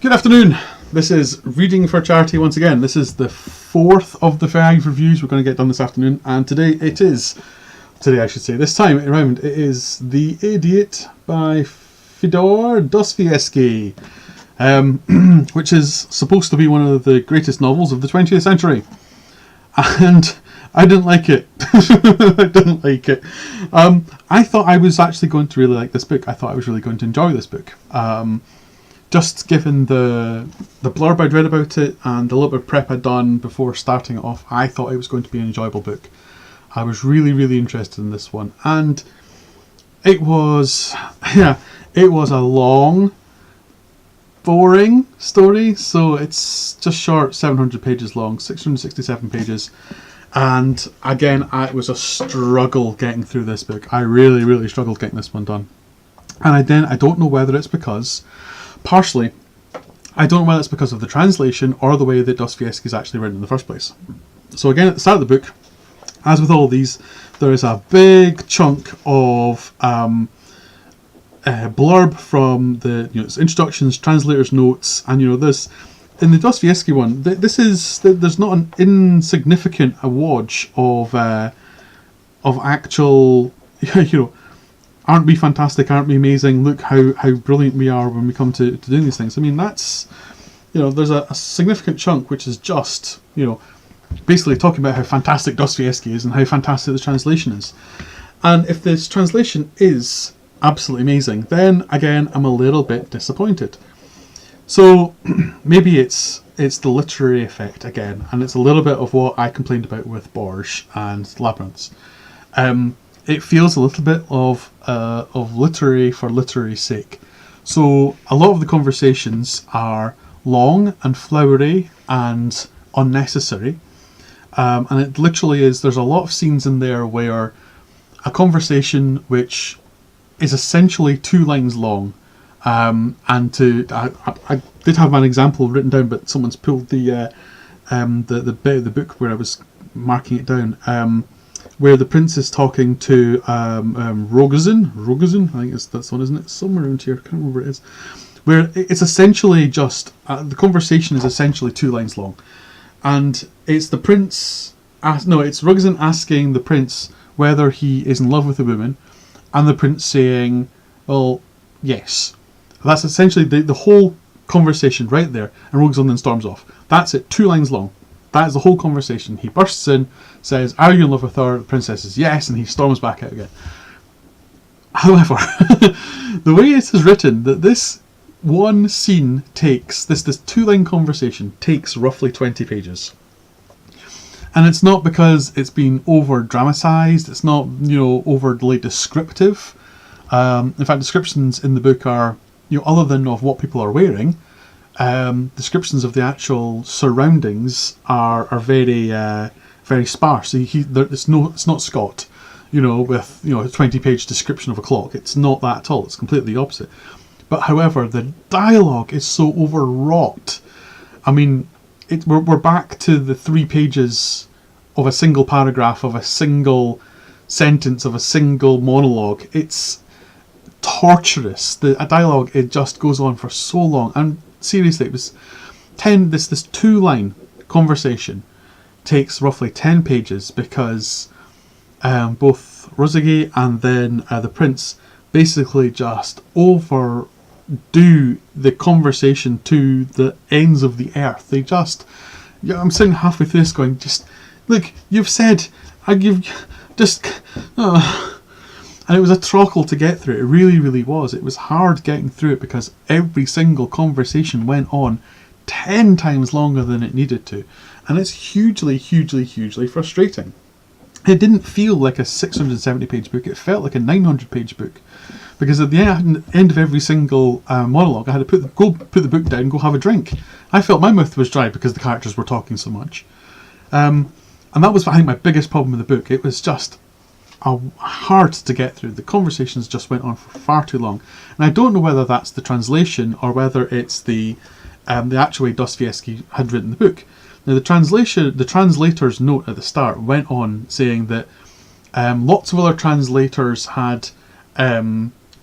Good afternoon. This is Reading for Charity once again. This is the fourth of the 5 reviews we're going to get done this afternoon, and this time around, it is The Idiot by Fyodor Dostoyevsky, which is supposed to be one of the greatest novels of the 20th century. And I didn't like it. I thought I was actually going to really like this book. I thought I was really going to enjoy this book. Just given the blurb I'd read about it and the little bit of prep I'd done before starting it off, I thought it was going to be an enjoyable book. I was really, really interested in this one. And it was a long, boring story. So it's just short, 700 pages long, 667 pages. And again, it was a struggle getting through this book. I really, really struggled getting this one done. And I don't know whether it's because... Partially, I don't know whether it's because of the translation or the way that Dostoyevsky is actually written in the first place. So again, at the start of the book, as with all of these, there is a big chunk of blurb from the it's introductions, translators' notes, and this in the Dostoyevsky one. There's not an insignificant awardge of actual aren't we fantastic? Aren't we amazing? Look how brilliant we are when we come to doing these things. I mean, that's, there's a significant chunk which is just, basically talking about how fantastic Dostoyevsky is and how fantastic the translation is. And if this translation is absolutely amazing, then again, I'm a little bit disappointed. So maybe it's the literary effect again, and it's a little bit of what I complained about with Borges and Labyrinths. It feels a little bit of literary for literary's sake. So a lot of the conversations are long and flowery and unnecessary. And it literally is, there's a lot of scenes in there where a conversation which is essentially 2 lines long. I did have an example written down, but someone's pulled the bit of the book where I was marking it down. Where the prince is talking to Rogozin, I think that's the one, isn't it? Somewhere around here, I can't remember where it is. Where it's essentially just, the conversation is essentially 2 lines long. And it's the prince, it's Rogozin asking the prince whether he is in love with the woman, and the prince saying, well, yes. That's essentially the whole conversation right there, and Rogozin then storms off. That's it, 2 lines long. That is the whole conversation. He bursts in, says, "Are you in love with her?" The princess says yes, and he storms back out again. However, the way it is written, that this one scene takes, this 2-line conversation takes roughly 20 pages. And it's not because it's been over-dramatised, it's not, overly descriptive. In fact, descriptions in the book are, other than of what people are wearing, descriptions of the actual surroundings are very very sparse. So it's not Scott, with a 20-page description of a clock. It's not that at all. It's completely the opposite. But however, the dialogue is so overwrought. I mean, we're back to the 3 pages of a single paragraph, of a single sentence, of a single monologue. It's torturous. The dialogue, it just goes on for so long. And seriously, it was this 2-line conversation takes roughly 10 pages because both Rosige and then the prince basically just overdo the conversation to the ends of the earth. They just, I'm sitting halfway through this going, just look, you've said, and it was a truckle to get through. It really, really was. It was hard getting through it because every single conversation went on 10 times longer than it needed to. And it's hugely, hugely, hugely frustrating. It didn't feel like a 670-page book. It felt like a 900-page book. Because at the end of every single monologue, I had to put the book down and go have a drink. I felt my mouth was dry because the characters were talking so much. And that was, I think, my biggest problem with the book. It was just hard to get through. The conversations just went on for far too long. And I don't know whether that's the translation or whether it's the actual way Dostoyevsky had written the book. Now, the translator's note at the start went on saying that lots of other translators had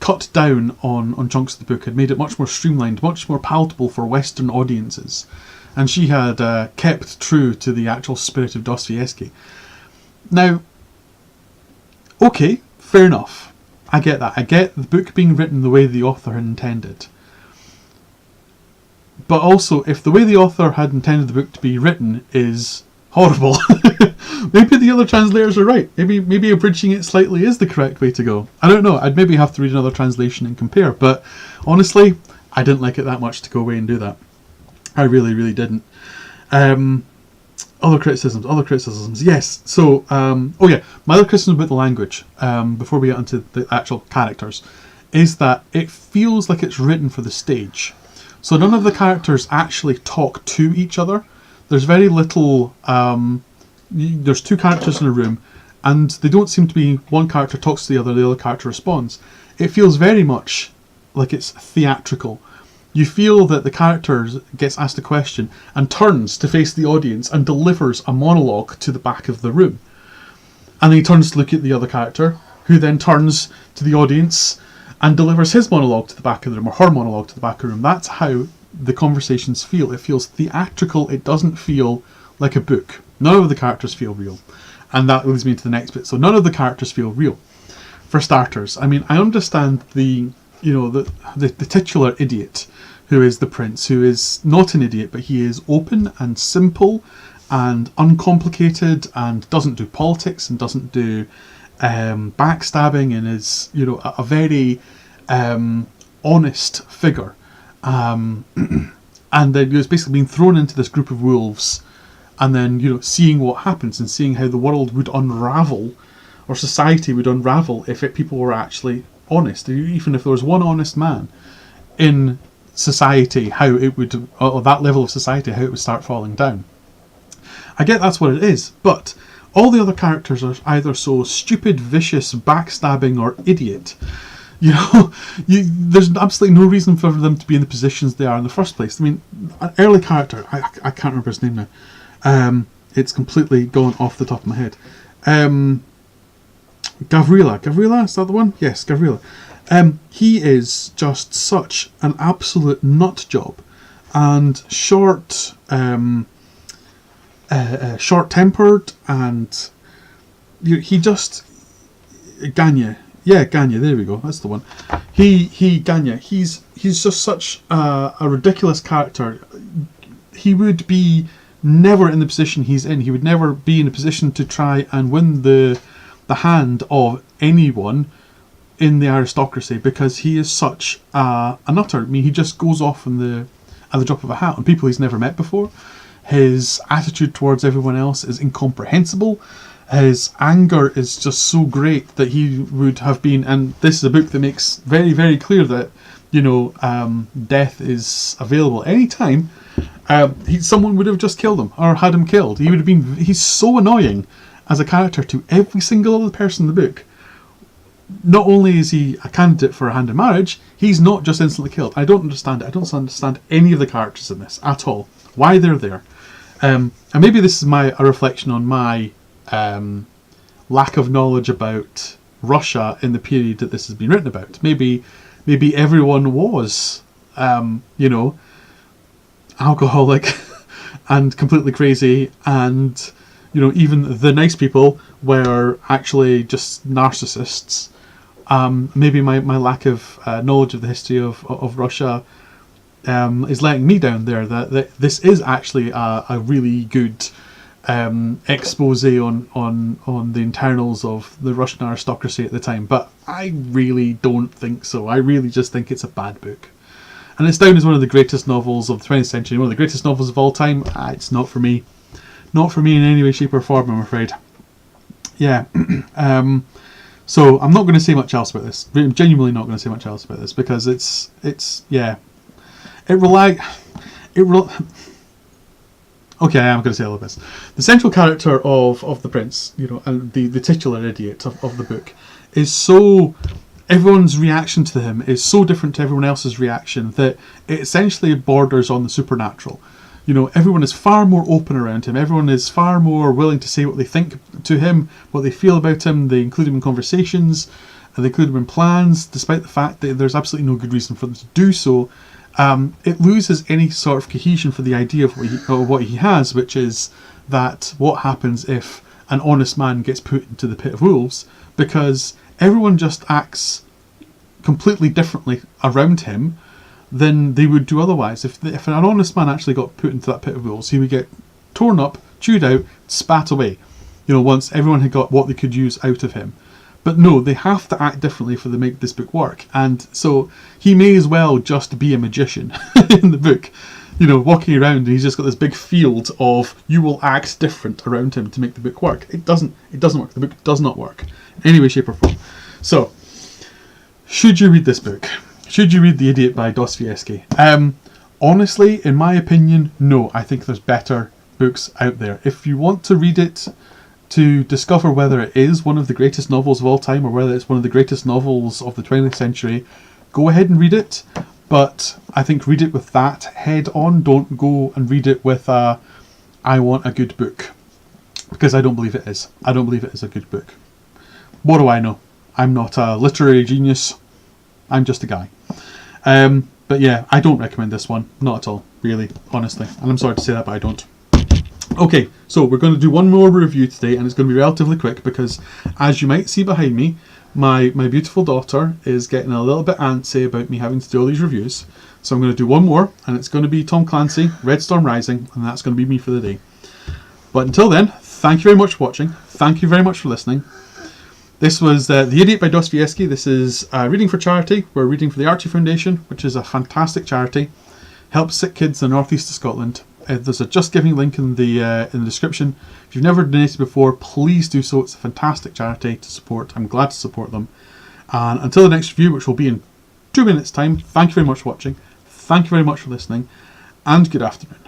cut down on chunks of the book, had made it much more streamlined, much more palatable for Western audiences. And she had kept true to the actual spirit of Dostoyevsky. Now, okay, fair enough. I get that. I get the book being written the way the author had intended. But also, if the way the author had intended the book to be written is horrible, maybe the other translators are right. Maybe abridging it slightly is the correct way to go. I don't know. I'd maybe have to read another translation and compare. But honestly, I didn't like it that much to go away and do that. I really, really didn't. Other criticisms. Yes. So, my other criticism about the language, before we get into the actual characters, is that it feels like it's written for the stage. So none of the characters actually talk to each other. There's very little. There's two characters in a room, and they don't seem to be. One character talks to the other character responds. It feels very much like it's theatrical. You feel that the character gets asked a question and turns to face the audience and delivers a monologue to the back of the room. And then he turns to look at the other character, who then turns to the audience and delivers his monologue to the back of the room, or her monologue to the back of the room. That's how the conversations feel. It feels theatrical. It doesn't feel like a book. None of the characters feel real. And that leads me to the next bit. So none of the characters feel real. For starters, I mean, I understand the titular idiot, who is the prince, who is not an idiot, but he is open and simple and uncomplicated and doesn't do politics and doesn't do backstabbing, and is, a very honest figure. And then he was basically being thrown into this group of wolves, and then, seeing what happens and seeing how the world would unravel, or society would unravel, if people were actually honest. Even if there was one honest man in society, how it would, or that level of society, how it would start falling down. I get that's what it is, but all the other characters are either so stupid, vicious, backstabbing, or idiot. There's absolutely no reason for them to be in the positions they are in the first place. I mean, an early character, I can't remember his name now. It's completely gone off the top of my head. Gavrila, is that the one? Yes, Gavrila. He is just such an absolute nut job, and short-tempered, and he just Ganya. Yeah, Ganya. There we go. That's the one. Ganya. He's just such a ridiculous character. He would be never in the position he's in. He would never be in a position to try and win the hand of anyone in the aristocracy, because he is such a nutter. I mean, he just goes off at the drop of a hat on people he's never met before. His attitude towards everyone else is incomprehensible. His anger is just so great that he would have been, and this is a book that makes very, very clear that, death is available any time. Someone would have just killed him or had him killed. He's so annoying as a character to every single other person in the book. Not only is he a candidate for a hand in marriage, he's not just instantly killed. I don't understand it. I don't understand any of the characters in this at all. Why they're there. And maybe this is a reflection on my lack of knowledge about Russia in the period that this has been written about. Maybe everyone was, alcoholic and completely crazy, and even the nice people were actually just narcissists. Maybe my lack of knowledge of the history of Russia is letting me down there. That this is actually a really good expose on the internals of the Russian aristocracy at the time. But I really don't think so. I really just think it's a bad book. And it's down as one of the greatest novels of the 20th century, one of the greatest novels of all time. It's not for me. Not for me in any way, shape or form, I'm afraid. Yeah. So I'm not going to say much else about this. I'm genuinely not going to say much else about this, because okay, I am going to say all of this. The central character of the prince, and the titular idiot of the book, is so... Everyone's reaction to him is so different to everyone else's reaction that it essentially borders on the supernatural. Everyone is far more open around him. Everyone is far more willing to say what they think to him, what they feel about him. They include him in conversations. and they could have been plans, despite the fact that there's absolutely no good reason for them to do so. It loses any sort of cohesion for the idea of what he has, which is that what happens if an honest man gets put into the pit of wolves, because everyone just acts completely differently around him than they would do otherwise. If an honest man actually got put into that pit of wolves, he would get torn up, chewed out, spat away, once everyone had got what they could use out of him. But no, they have to act differently for to make this book work. And so he may as well just be a magician in the book, walking around, and he's just got this big field of you will act different around him to make the book work. It doesn't work. The book does not work in any way, shape or form. So, should you read this book? Should you read The Idiot by Dostoyevsky? Honestly, in my opinion, no. I think there's better books out there. If you want to read it to discover whether it is one of the greatest novels of all time or whether it's one of the greatest novels of the 20th century, go ahead and read it. But I think read it with that head on. Don't go and read it with I want a good book. Because I don't believe it is. I don't believe it is a good book. What do I know? I'm not a literary genius. I'm just a guy. But yeah, I don't recommend this one. Not at all, really, honestly. And I'm sorry to say that, but I don't. Okay, so we're going to do one more review today, and it's going to be relatively quick because, as you might see behind me, my beautiful daughter is getting a little bit antsy about me having to do all these reviews. So I'm going to do one more, and it's going to be Tom Clancy, Red Storm Rising, and that's going to be me for the day. But until then, thank you very much for watching. Thank you very much for listening. This was The Idiot by Dostoyevsky. This is reading for charity. We're reading for the Archie Foundation, which is a fantastic charity. Helps sick kids in the northeast of Scotland. There's a Just Giving link in the description. If you've never donated before, please do so. It's a fantastic charity to support. I'm glad to support them. And until the next review, which will be in 2 minutes' time, thank you very much for watching. Thank you very much for listening. And good afternoon.